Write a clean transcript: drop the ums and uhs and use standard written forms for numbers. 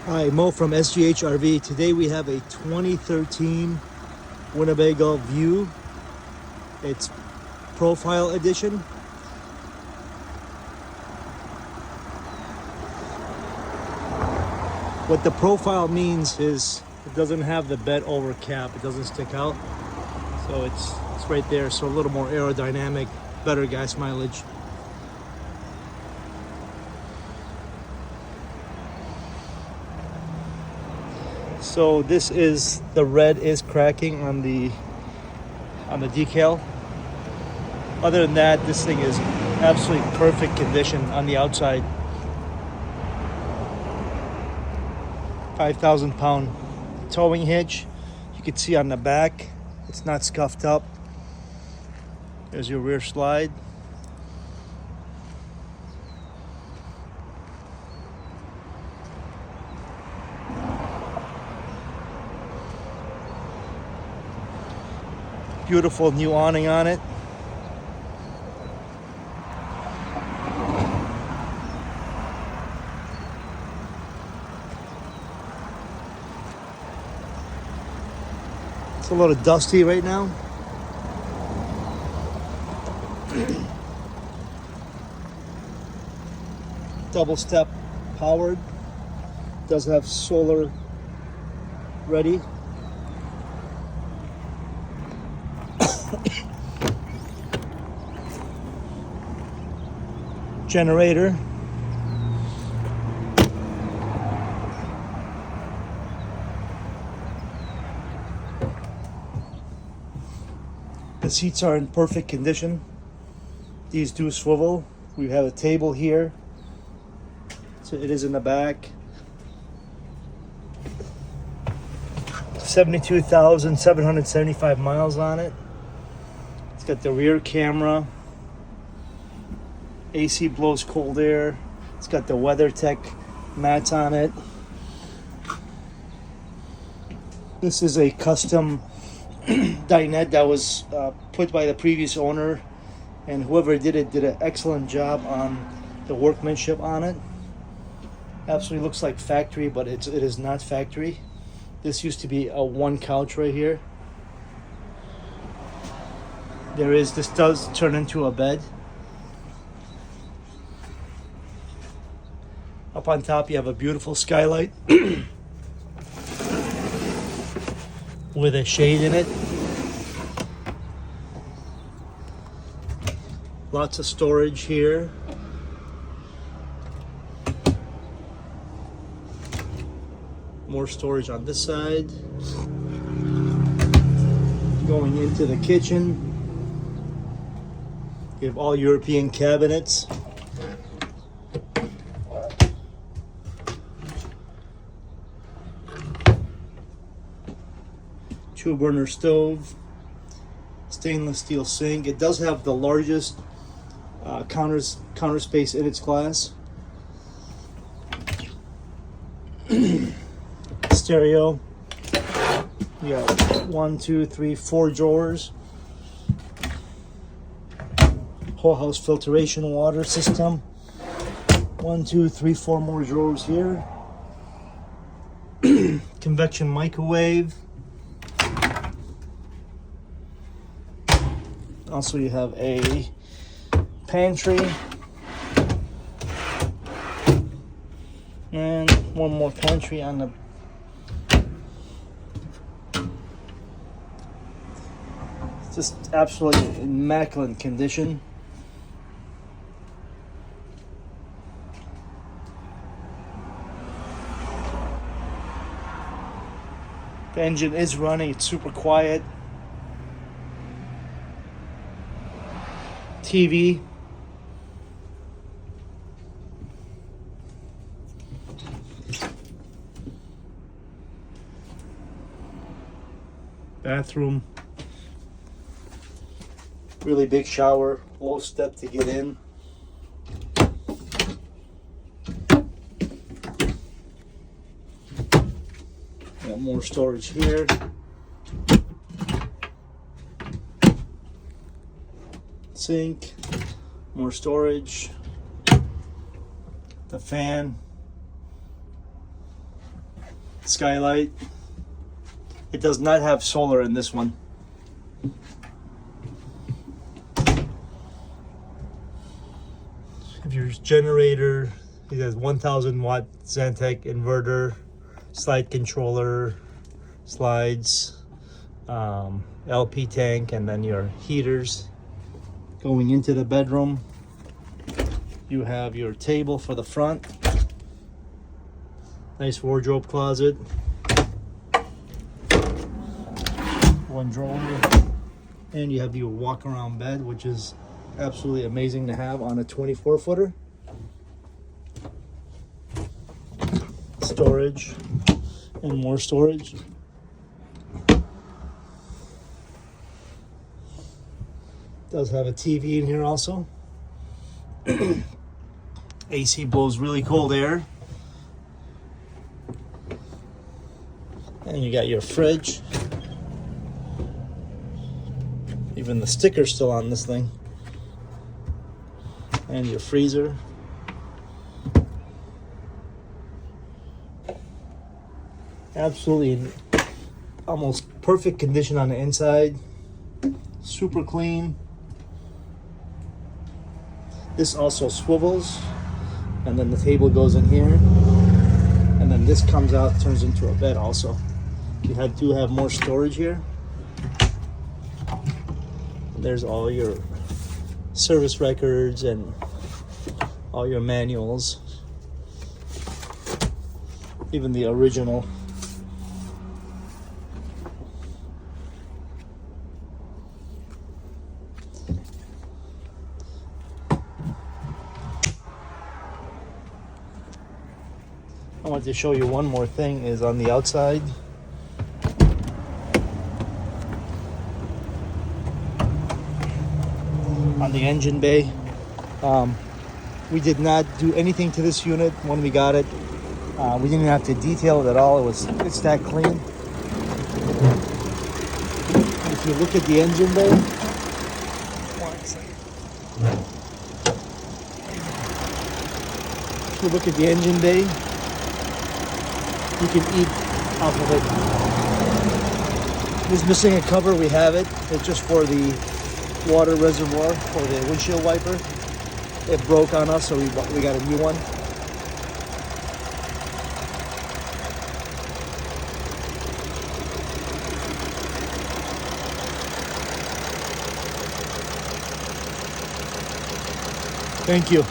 Hi, Mo from SGHRV. Today we have a 2013 Winnebago View. It's Profile Edition. What the profile means is it doesn't have the bed over cap. It doesn't stick out. So it's right there. So a little more aerodynamic, better gas mileage. So this is, the red is cracking on the decal. Other than that, this thing is absolutely perfect condition on the outside. 5,000 pound towing hitch. You can see on the back, it's not scuffed up. There's your rear slide. Beautiful new awning on it. It's a little dusty right now. Double step powered. Does have solar ready. Generator. The seats are in perfect condition. These do swivel. We have a table here. So it is in the back. 72,775 miles on it. It's got the rear camera. AC blows cold air. It's got the WeatherTech MATS on it. This is a custom dinette that was put by the previous owner, and whoever did it did an excellent job on the workmanship on it. Absolutely looks like factory, but it is not factory. This used to be a one couch right here. This does turn into a bed. Up on top you have a beautiful skylight with a shade in it. Lots of storage here. More storage on this side. Going into the kitchen, you have all European cabinets. Two burner stove, stainless steel sink. It does have the largest counter space in its class. Stereo. You got 1, 2, 3, 4 drawers. Whole house filtration water system. 1, 2, 3, 4 more drawers here. Convection microwave. Also, you have a pantry and one more pantry on the just absolutely immaculate condition. The engine is running, it's super quiet. TV. Bathroom. Really big shower, low step to get in. Got more storage here. Sink, more storage, the fan, Skylight. It does not have solar in this one. If your generator, it has 1000 watt Zantec inverter, slide controller, slides, LP tank, and then your heaters. Going into the bedroom, you have your table for the front, nice wardrobe closet, one drawer, and you have your walk around bed, which is absolutely amazing to have on a 24-footer. Storage and more storage. Does have a TV in here also. AC blows really cold air. And you got your fridge. Even the sticker's still on this thing. And your freezer. Absolutely in almost perfect condition on the inside. Super clean. This also swivels, and then the table goes in here, and then this comes out, turns into a bed also. You do have more storage here. And there's all your service records and all your manuals, even the original. I wanted to show you one more thing is on the outside. On the engine bay. We did not do anything to this unit when we got it. We didn't have to detail it at all. It's that clean. If you look at the engine bay, if you look at the engine bay, you can eat off of it. It's missing a cover, we have it. It's just for the water reservoir for the windshield wiper. It broke on us, so we got a new one. Thank you.